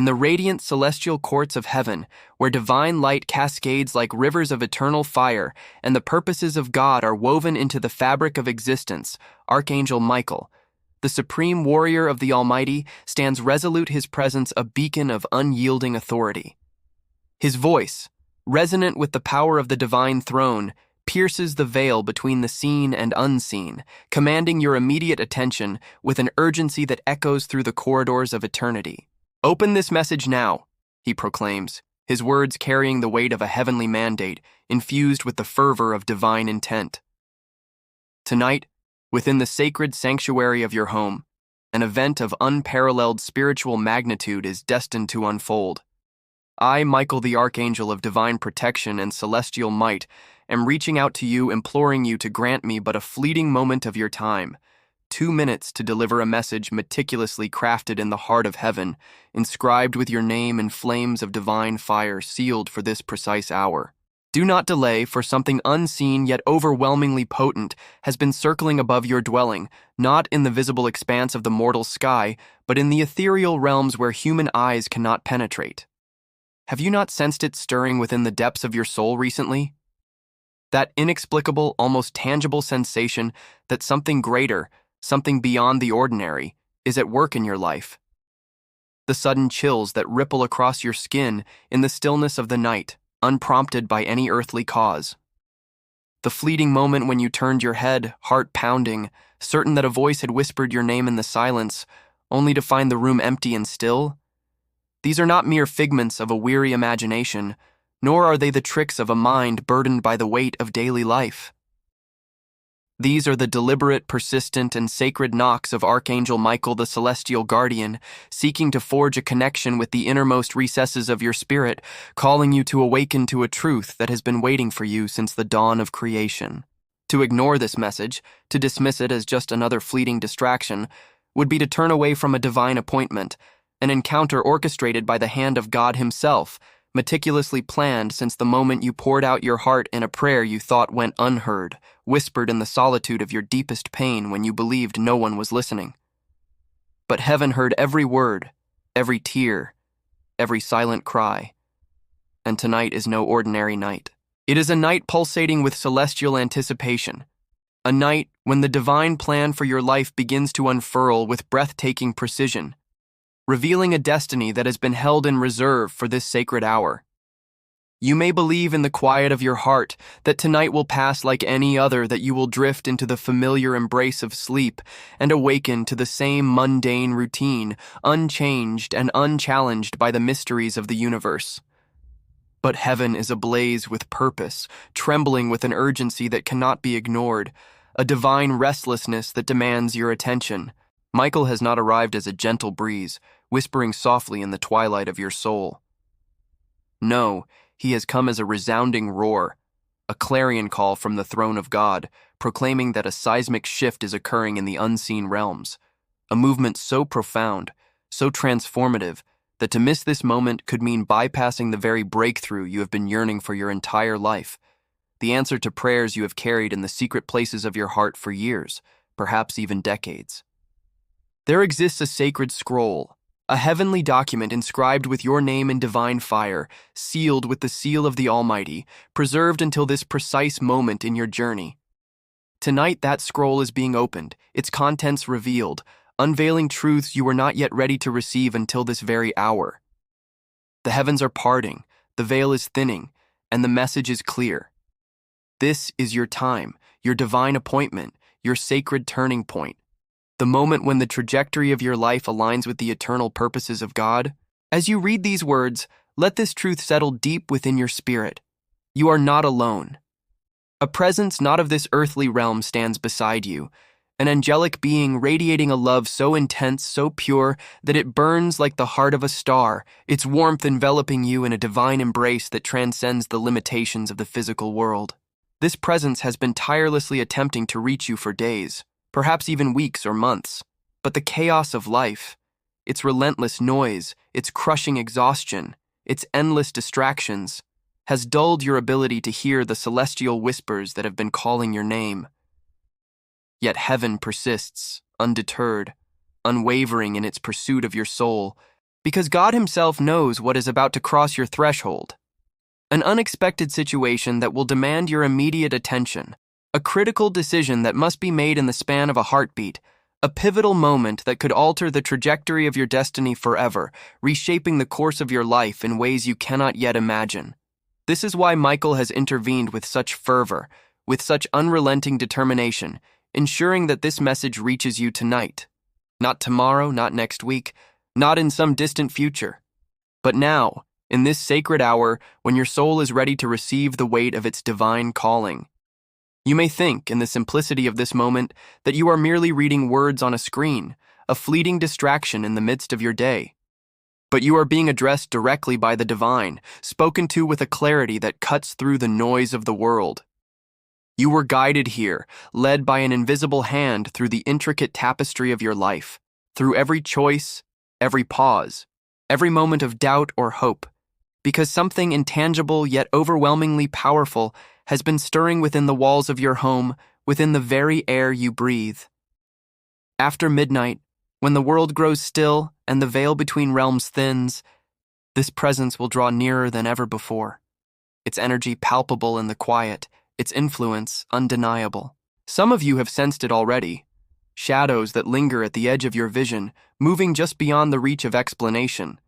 in the radiant celestial courts of heaven, where divine light cascades like rivers of eternal fire and the purposes of God are woven into the fabric of existence, Archangel Michael, the supreme warrior of the Almighty, stands resolute, his presence a beacon of unyielding authority. His voice, resonant with the power of the divine throne, pierces the veil between the seen and unseen, commanding your immediate attention with an urgency that echoes through the corridors of eternity. "Open this message now," he proclaims, his words carrying the weight of a heavenly mandate, infused with the fervor of divine intent. Tonight, within the sacred sanctuary of your home, an event of unparalleled spiritual magnitude is destined to unfold. I, Michael the Archangel of divine protection and celestial might, am reaching out to you, imploring you to grant me but a fleeting moment of your time, 2 minutes to deliver a message meticulously crafted in the heart of heaven, inscribed with your name in flames of divine fire, sealed for this precise hour. Do not delay, for something unseen yet overwhelmingly potent has been circling above your dwelling, not in the visible expanse of the mortal sky, but in the ethereal realms where human eyes cannot penetrate. Have you not sensed it stirring within the depths of your soul recently? That inexplicable, almost tangible sensation that something greater, something beyond the ordinary, is at work in your life. The sudden chills that ripple across your skin in the stillness of the night, unprompted by any earthly cause. The fleeting moment when you turned your head, heart pounding, certain that a voice had whispered your name in the silence, only to find the room empty and still. These are not mere figments of a weary imagination, nor are they the tricks of a mind burdened by the weight of daily life. These are the deliberate, persistent, and sacred knocks of Archangel Michael, the celestial guardian, seeking to forge a connection with the innermost recesses of your spirit, calling you to awaken to a truth that has been waiting for you since the dawn of creation. To ignore this message, to dismiss it as just another fleeting distraction, would be to turn away from a divine appointment, an encounter orchestrated by the hand of God himself, meticulously planned since the moment you poured out your heart in a prayer you thought went unheard, whispered in the solitude of your deepest pain when you believed no one was listening. But heaven heard every word, every tear, every silent cry. And tonight is no ordinary night. It is a night pulsating with celestial anticipation, a night when the divine plan for your life begins to unfurl with breathtaking precision, revealing a destiny that has been held in reserve for this sacred hour. You may believe in the quiet of your heart that tonight will pass like any other, that you will drift into the familiar embrace of sleep and awaken to the same mundane routine, unchanged and unchallenged by the mysteries of the universe. But heaven is ablaze with purpose, trembling with an urgency that cannot be ignored, a divine restlessness that demands your attention. Michael has not arrived as a gentle breeze, whispering softly in the twilight of your soul. No, he has come as a resounding roar, a clarion call from the throne of God, proclaiming that a seismic shift is occurring in the unseen realms, a movement so profound, so transformative, that to miss this moment could mean bypassing the very breakthrough you have been yearning for your entire life, the answer to prayers you have carried in the secret places of your heart for years, perhaps even decades. There exists a sacred scroll, a heavenly document inscribed with your name in divine fire, sealed with the seal of the Almighty, preserved until this precise moment in your journey. Tonight that scroll is being opened, its contents revealed, unveiling truths you were not yet ready to receive until this very hour. The heavens are parting, the veil is thinning, and the message is clear. This is your time, your divine appointment, your sacred turning point. The moment when the trajectory of your life aligns with the eternal purposes of God. As you read these words, let this truth settle deep within your spirit. You are not alone. A presence not of this earthly realm stands beside you, an angelic being radiating a love so intense, so pure, that it burns like the heart of a star, its warmth enveloping you in a divine embrace that transcends the limitations of the physical world. This presence has been tirelessly attempting to reach you for days, perhaps even weeks or months, but the chaos of life, its relentless noise, its crushing exhaustion, its endless distractions, has dulled your ability to hear the celestial whispers that have been calling your name. Yet heaven persists, undeterred, unwavering in its pursuit of your soul, because God Himself knows what is about to cross your threshold. An unexpected situation that will demand your immediate attention, a critical decision that must be made in the span of a heartbeat, a pivotal moment that could alter the trajectory of your destiny forever, reshaping the course of your life in ways you cannot yet imagine. This is why Michael has intervened with such fervor, with such unrelenting determination, ensuring that this message reaches you tonight. Not tomorrow, not next week, not in some distant future, but now, in this sacred hour when your soul is ready to receive the weight of its divine calling. You may think, in the simplicity of this moment, that you are merely reading words on a screen, a fleeting distraction in the midst of your day. But you are being addressed directly by the divine, spoken to with a clarity that cuts through the noise of the world. You were guided here, led by an invisible hand through the intricate tapestry of your life, through every choice, every pause, every moment of doubt or hope, because something intangible yet overwhelmingly powerful has been stirring within the walls of your home, within the very air you breathe. After midnight, when the world grows still and the veil between realms thins, this presence will draw nearer than ever before, its energy palpable in the quiet, its influence undeniable. Some of you have sensed it already, shadows that linger at the edge of your vision, moving just beyond the reach of explanation,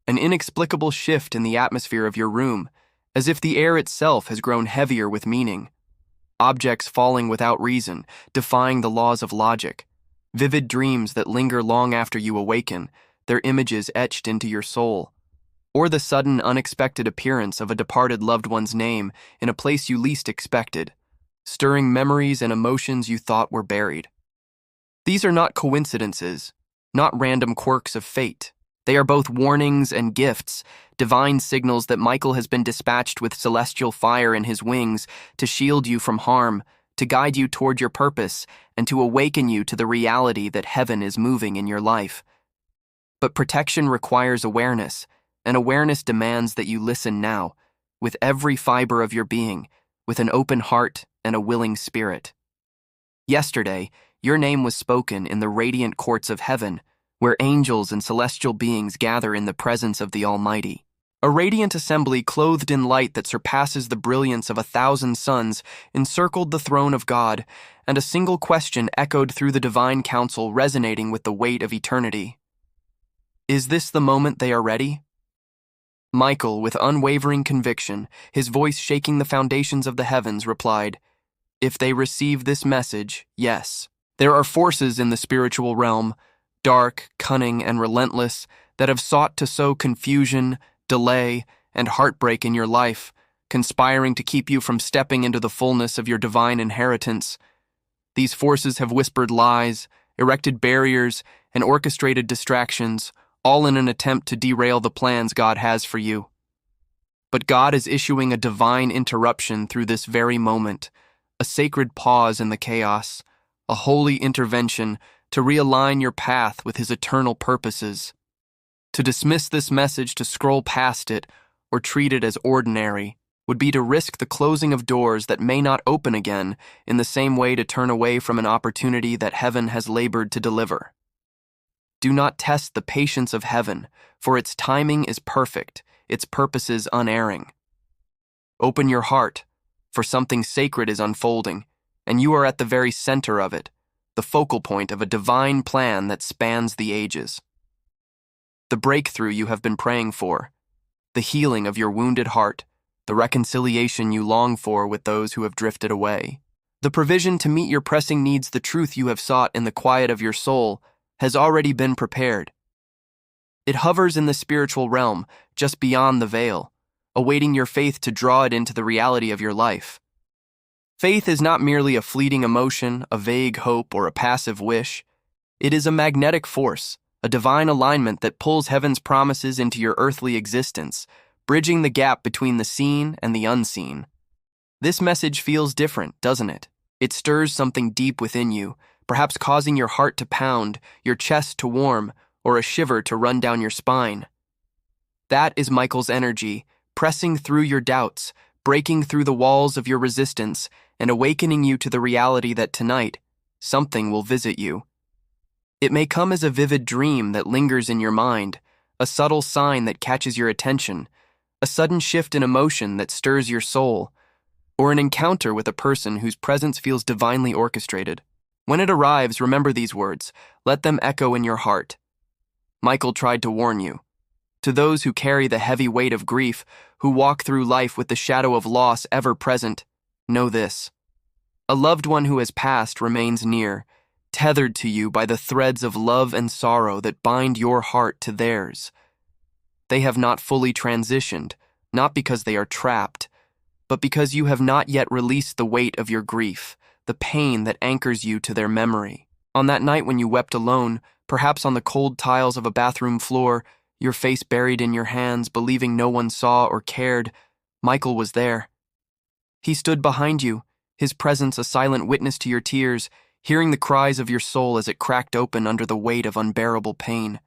an inexplicable shift in the atmosphere of your room, as if the air itself has grown heavier with meaning. Objects falling without reason, defying the laws of logic. Vivid dreams that linger long after you awaken, their images etched into your soul. Or the sudden, unexpected appearance of a departed loved one's name in a place you least expected, stirring memories and emotions you thought were buried. These are not coincidences, not random quirks of fate. They are both warnings and gifts, divine signals that Michael has been dispatched with celestial fire in his wings to shield you from harm, to guide you toward your purpose, and to awaken you to the reality that heaven is moving in your life. But protection requires awareness, and awareness demands that you listen now, with every fiber of your being, with an open heart and a willing spirit. Yesterday, your name was spoken in the radiant courts of heaven, where angels and celestial beings gather in the presence of the Almighty. A radiant assembly clothed in light that surpasses the brilliance of 1,000 suns encircled the throne of God, and a single question echoed through the divine council, resonating with the weight of eternity. Is this the moment they are ready? Michael, with unwavering conviction, his voice shaking the foundations of the heavens, replied, "If they receive this message, yes. There are forces in the spiritual realm, dark, cunning, and relentless, that have sought to sow confusion, delay, and heartbreak in your life, conspiring to keep you from stepping into the fullness of your divine inheritance. These forces have whispered lies, erected barriers, and orchestrated distractions, all in an attempt to derail the plans God has for you. But God is issuing a divine interruption through this very moment, a sacred pause in the chaos, a holy intervention to realign your path with His eternal purposes. To dismiss this message, to scroll past it, or treat it as ordinary, would be to risk the closing of doors that may not open again, in the same way to turn away from an opportunity that heaven has labored to deliver. Do not test the patience of heaven, for its timing is perfect, its purposes unerring. Open your heart, for something sacred is unfolding, and you are at the very center of it, the focal point of a divine plan that spans the ages. The breakthrough you have been praying for, the healing of your wounded heart, the reconciliation you long for with those who have drifted away, the provision to meet your pressing needs, the truth you have sought in the quiet of your soul, has already been prepared. It hovers in the spiritual realm, just beyond the veil, awaiting your faith to draw it into the reality of your life. Faith is not merely a fleeting emotion, a vague hope, or a passive wish. It is a magnetic force, a divine alignment that pulls heaven's promises into your earthly existence, bridging the gap between the seen and the unseen. This message feels different, doesn't it? It stirs something deep within you, perhaps causing your heart to pound, your chest to warm, or a shiver to run down your spine. That is Michael's energy, pressing through your doubts, breaking through the walls of your resistance, and awakening you to the reality that tonight, something will visit you. It may come as a vivid dream that lingers in your mind, a subtle sign that catches your attention, a sudden shift in emotion that stirs your soul, or an encounter with a person whose presence feels divinely orchestrated. When it arrives, remember these words. Let them echo in your heart. Michael tried to warn you. To those who carry the heavy weight of grief, who walk through life with the shadow of loss ever present, know this. A loved one who has passed remains near, tethered to you by the threads of love and sorrow that bind your heart to theirs. They have not fully transitioned, not because they are trapped, but because you have not yet released the weight of your grief, the pain that anchors you to their memory. On that night when you wept alone, perhaps on the cold tiles of a bathroom floor, your face buried in your hands, believing no one saw or cared, Michael was there. He stood behind you, his presence a silent witness to your tears, hearing the cries of your soul as it cracked open under the weight of unbearable pain.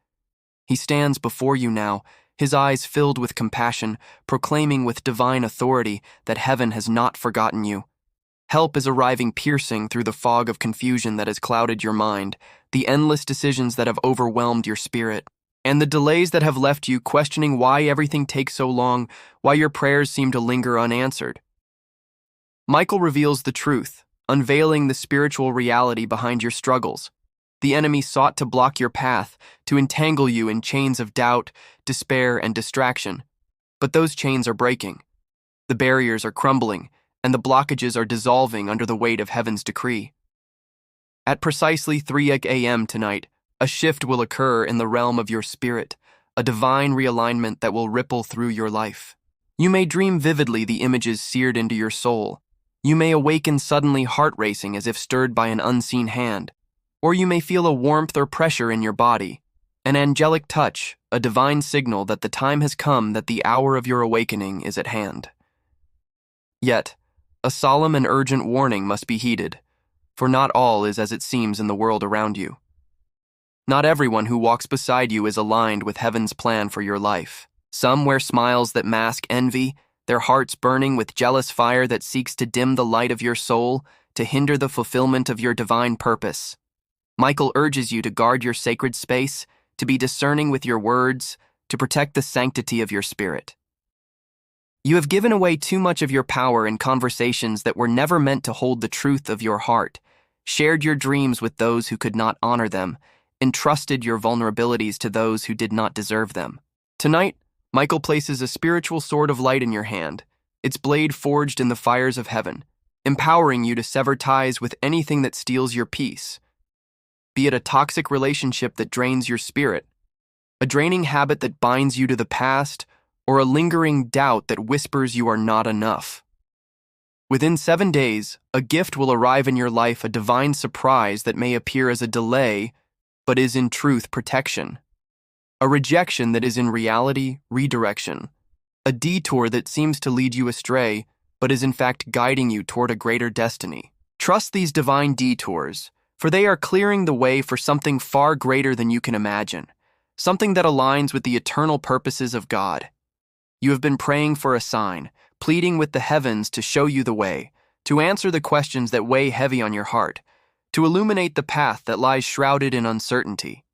He stands before you now, his eyes filled with compassion, proclaiming with divine authority that heaven has not forgotten you. Help is arriving, piercing through the fog of confusion that has clouded your mind, the endless decisions that have overwhelmed your spirit, and the delays that have left you questioning why everything takes so long, why your prayers seem to linger unanswered. Michael reveals the truth, unveiling the spiritual reality behind your struggles. The enemy sought to block your path, to entangle you in chains of doubt, despair, and distraction. But those chains are breaking. The barriers are crumbling, and the blockages are dissolving under the weight of heaven's decree. At precisely 3 a.m. tonight, a shift will occur in the realm of your spirit, a divine realignment that will ripple through your life. You may dream vividly the images seared into your soul. You may awaken suddenly heart-racing as if stirred by an unseen hand. Or you may feel a warmth or pressure in your body, an angelic touch, a divine signal that the time has come, that the hour of your awakening is at hand. Yet, a solemn and urgent warning must be heeded, for not all is as it seems in the world around you. Not everyone who walks beside you is aligned with heaven's plan for your life. Some wear smiles that mask envy, their hearts burning with jealous fire that seeks to dim the light of your soul, to hinder the fulfillment of your divine purpose. Michael urges you to guard your sacred space, to be discerning with your words, to protect the sanctity of your spirit. You have given away too much of your power in conversations that were never meant to hold the truth of your heart, shared your dreams with those who could not honor them, entrusted your vulnerabilities to those who did not deserve them. Tonight, Michael places a spiritual sword of light in your hand, its blade forged in the fires of heaven, empowering you to sever ties with anything that steals your peace. Be it a toxic relationship that drains your spirit, a draining habit that binds you to the past, or a lingering doubt that whispers you are not enough. Within 7 days, a gift will arrive in your life, a divine surprise that may appear as a delay, but is in truth protection. A rejection that is in reality redirection. A detour that seems to lead you astray, but is in fact guiding you toward a greater destiny. Trust these divine detours, for they are clearing the way for something far greater than you can imagine, something that aligns with the eternal purposes of God. You have been praying for a sign, pleading with the heavens to show you the way, to answer the questions that weigh heavy on your heart, to illuminate the path that lies shrouded in uncertainty.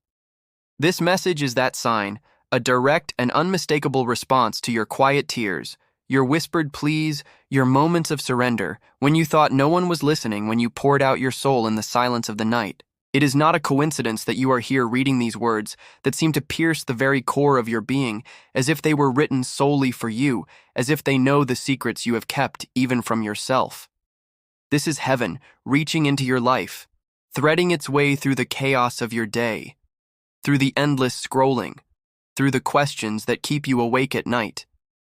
This message is that sign, a direct and unmistakable response to your quiet tears, your whispered pleas, your moments of surrender, when you thought no one was listening, when you poured out your soul in the silence of the night. It is not a coincidence that you are here reading these words that seem to pierce the very core of your being, as if they were written solely for you, as if they know the secrets you have kept even from yourself. This is heaven reaching into your life, threading its way through the chaos of your day, through the endless scrolling, through the questions that keep you awake at night,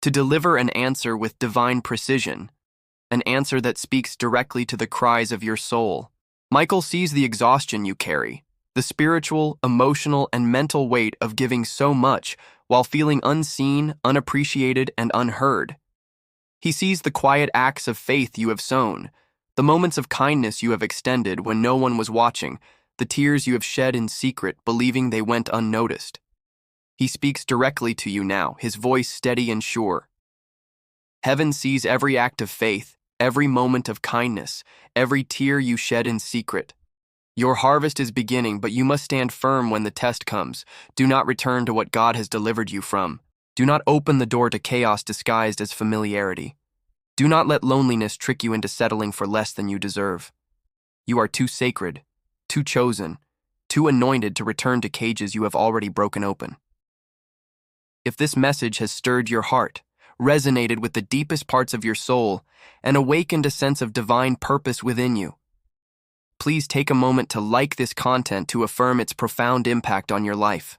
to deliver an answer with divine precision, an answer that speaks directly to the cries of your soul. Michael sees the exhaustion you carry, the spiritual, emotional, and mental weight of giving so much while feeling unseen, unappreciated, and unheard. He sees the quiet acts of faith you have sown, the moments of kindness you have extended when no one was watching, the tears you have shed in secret, believing they went unnoticed. He speaks directly to you now, his voice steady and sure. Heaven sees every act of faith, every moment of kindness, every tear you shed in secret. Your harvest is beginning, but you must stand firm when the test comes. Do not return to what God has delivered you from. Do not open the door to chaos disguised as familiarity. Do not let loneliness trick you into settling for less than you deserve. You are too sacred, too chosen, too anointed to return to cages you have already broken open. If this message has stirred your heart, resonated with the deepest parts of your soul, and awakened a sense of divine purpose within you, please take a moment to like this content to affirm its profound impact on your life.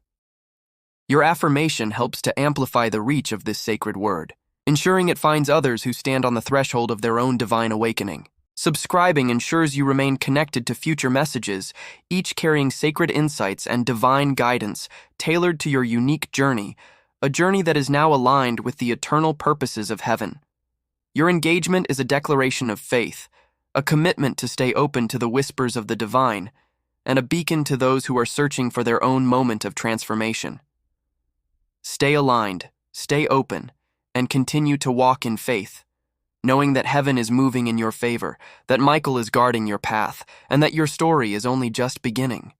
Your affirmation helps to amplify the reach of this sacred word, ensuring it finds others who stand on the threshold of their own divine awakening. Subscribing ensures you remain connected to future messages, each carrying sacred insights and divine guidance tailored to your unique journey, a journey that is now aligned with the eternal purposes of heaven. Your engagement is a declaration of faith, a commitment to stay open to the whispers of the divine, and a beacon to those who are searching for their own moment of transformation. Stay aligned, stay open, and continue to walk in faith, knowing that heaven is moving in your favor, that Michael is guarding your path, and that your story is only just beginning.